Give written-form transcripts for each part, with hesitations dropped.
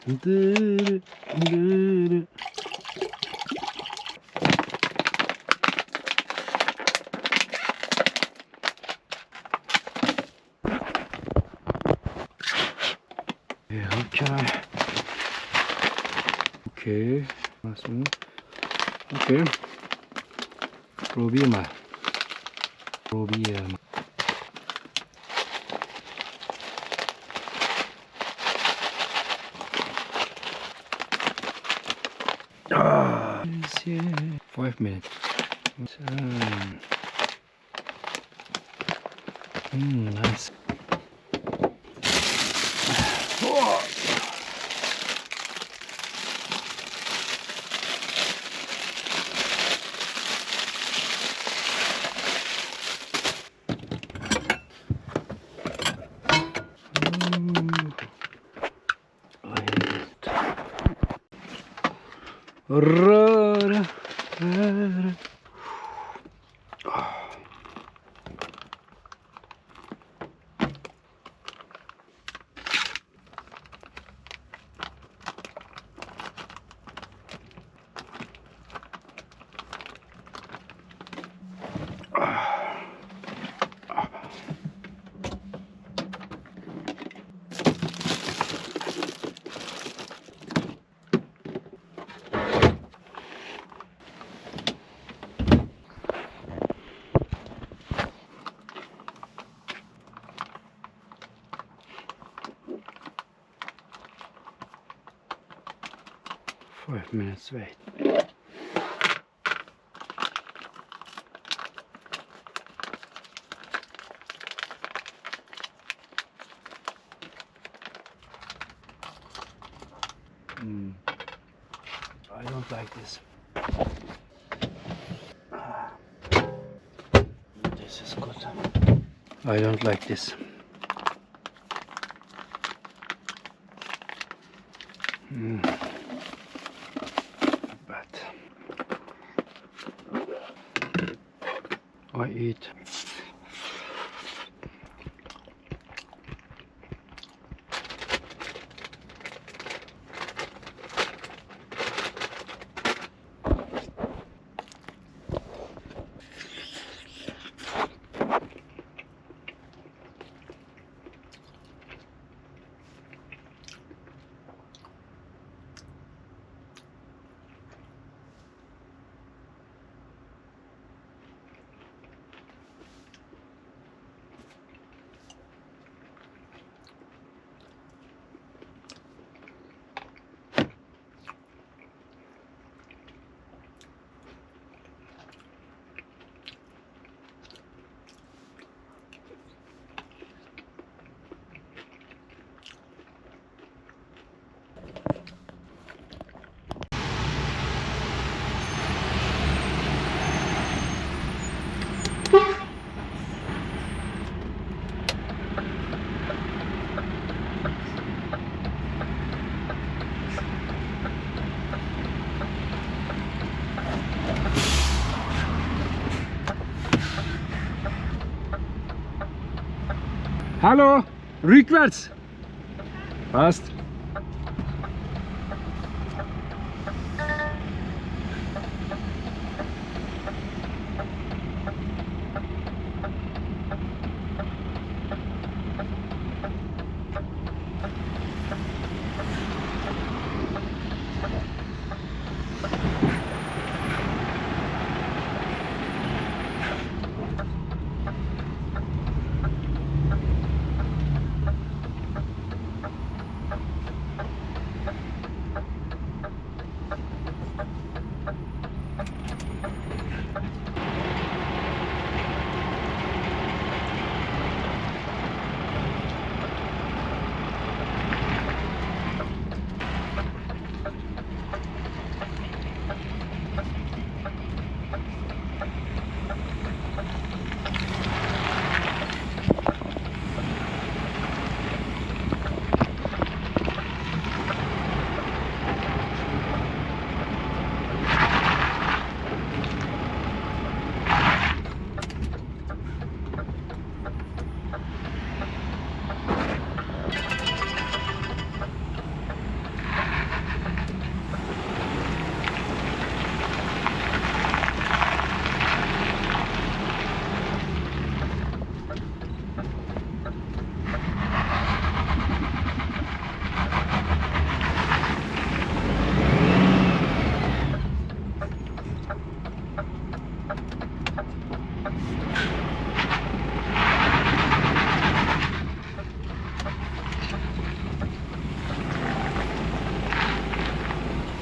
Dırı, dırı. Okay. Okay. Langsung. Okay. Probier mal. Probier mal. Ah, 5 minutes. Nice. Oh. Röra, röra. 5 minutes wait. I don't like this. This is good. I don't like this. But I eat. Hallo, rückwärts. Passt.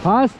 Passt.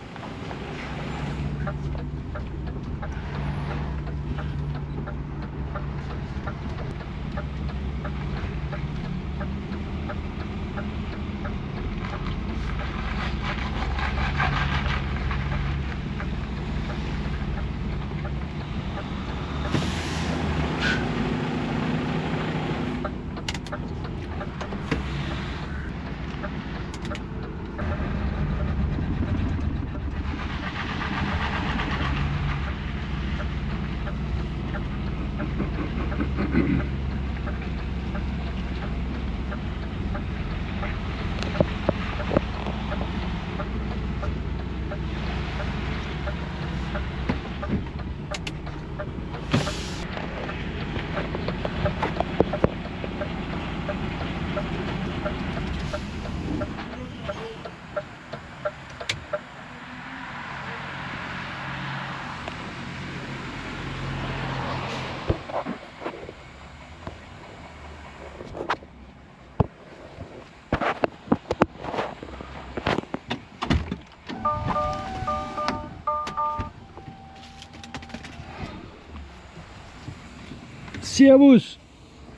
Servus,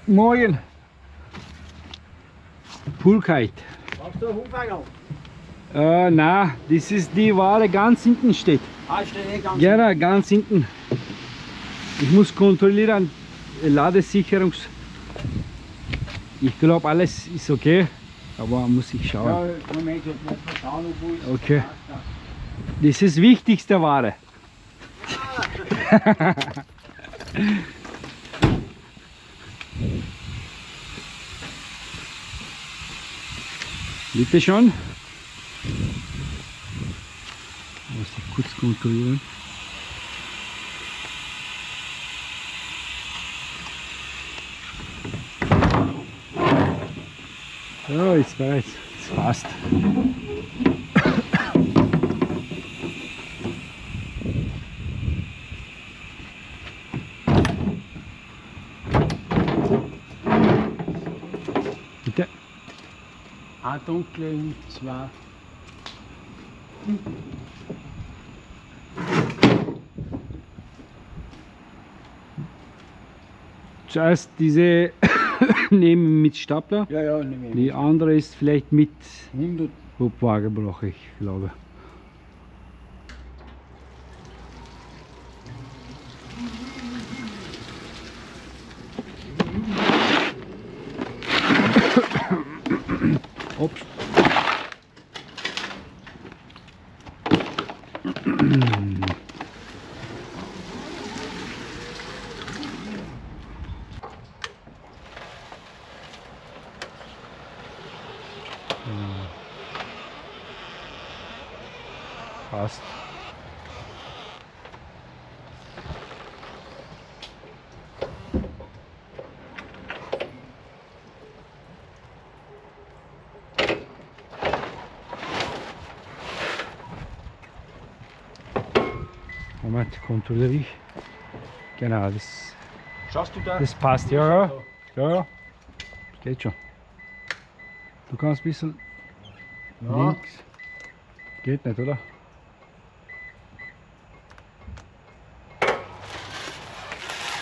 morgen. Poolkite. Brauchst du einen Hufeiger? Nein, das ist die Ware ganz hinten steht. Ah, steht eh ganz. Ja, ganz hinten. Ich muss kontrollieren, Ladesicherungs. Ich glaube, alles ist okay, aber muss ich schauen. Ja, Moment, jetzt muss man schauen, wo ist. Okay. Das ist wichtigste Ware. Bitte schon. Muss ich kurz kontrollieren. So, jetzt bereits. Es passt. Bitte. Ein dunkle und zwei. Zuerst diese nehmen mit Stapler. Ja, ja, nehme ich. Die andere ist vielleicht mit 100. Hubwagen, brauche ich, glaube. Ups. Passt. Moment, kontrolliere ich. Genau, Schaust du da? das passt. Ja, ja. Ja, geht schon. Du kannst ein bisschen Ja. links. Geht nicht, oder?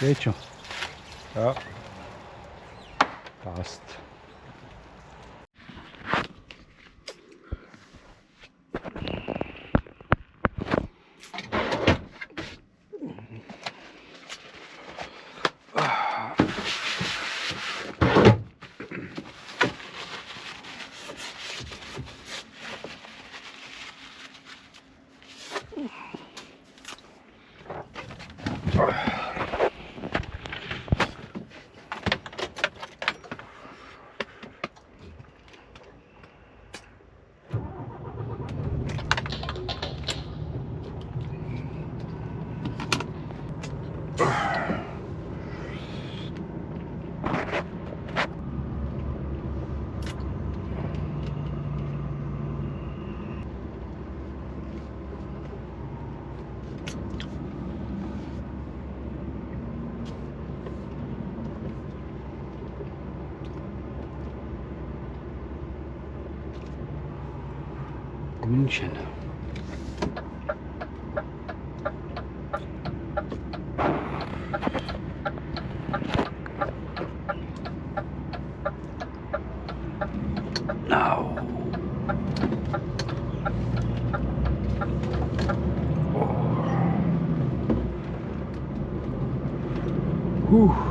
Geht schon. Ja. Passt. München. Au. Oh.